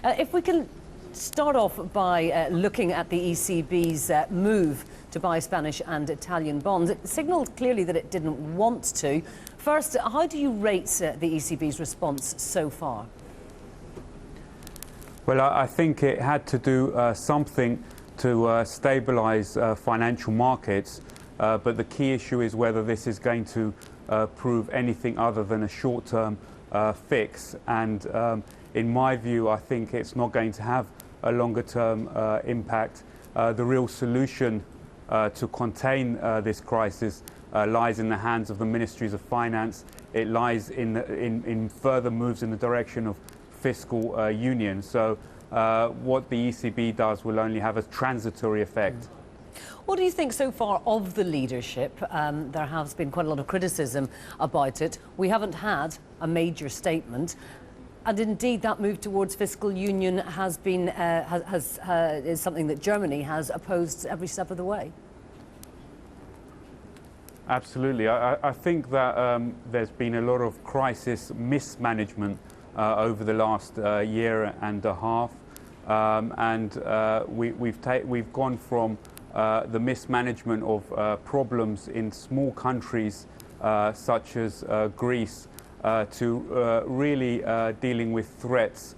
If we can start off by looking at the ECB's move to buy Spanish and Italian bonds, it signalled clearly that it didn't want to. First, how do you rate the ECB's response so far? Well, I think it had to do something to stabilise financial markets, but the key issue is whether this is going to prove anything other than a short-term fix. And in my view, I think it's not going to have a longer-term impact. The real solution to contain this crisis lies in the hands of the ministries of finance. It lies in further moves in the direction of fiscal union. So what the ECB does will only have a transitory effect. What do you think so far of the leadership? There has been quite a lot of criticism about it. We haven't had a major statement. And indeed, that move towards fiscal union has been is something that Germany has opposed every step of the way. Absolutely. I think that there's been a lot of crisis mismanagement over the last year and a half, we've gone from the mismanagement of problems in small countries such as Greece to really dealing with threats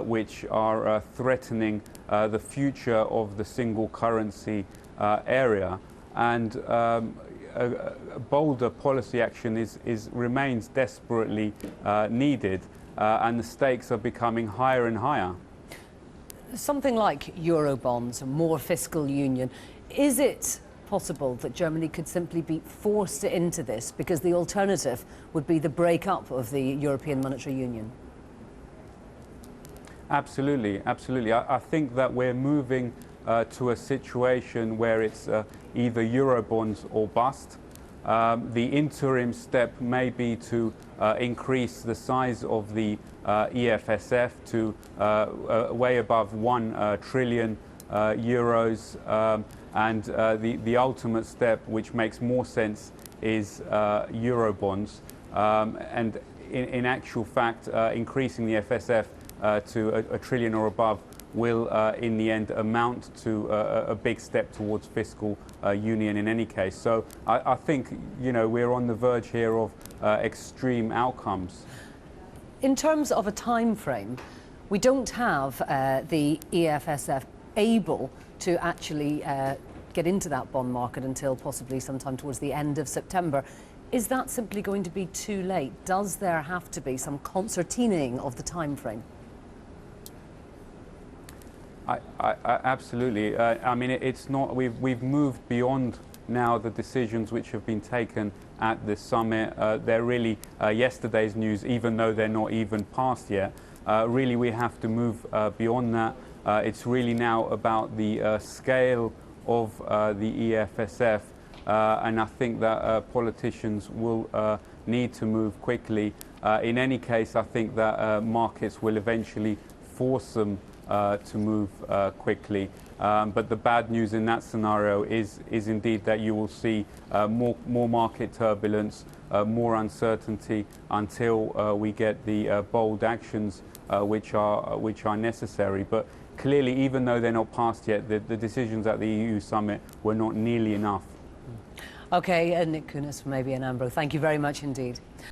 which are threatening the future of the single currency area. And a bolder policy action remains desperately needed, and the stakes are becoming higher and higher. Something like Eurobonds, more fiscal union. Is it possible that Germany could simply be forced into this because the alternative would be the breakup of the European Monetary Union? Absolutely, absolutely. I think that we're moving to a situation where it's either Eurobonds or bust. The interim step may be to increase the size of the EFSF to way above 1 trillion euros, and the ultimate step, which makes more sense, is Eurobonds. And in actual fact, increasing the FSF to a trillion or above will in the end amount to a big step towards fiscal union in any case. So I think, you know, we're on the verge here of extreme outcomes. In terms of a time frame, we don't have the EFSF able to actually get into that bond market until possibly sometime towards the end of September. Is that simply going to be too late? Does there have to be some concertining of the time frame? Absolutely. I mean, it's not. We've moved beyond now the decisions which have been taken at the summit. They're really yesterday's news, even though they're not even passed yet. Really, we have to move beyond that. It's really now about the scale of the EFSF, and I think that politicians will need to move quickly. In any case, I think that markets will eventually force them to move quickly. But the bad news in that scenario is indeed that you will see more market turbulence, more uncertainty until we get the bold actions which are necessary. But clearly, even though they're not passed yet, the decisions at the EU summit were not nearly enough. Okay, Nick Kounis from ABN Amro, thank you very much indeed.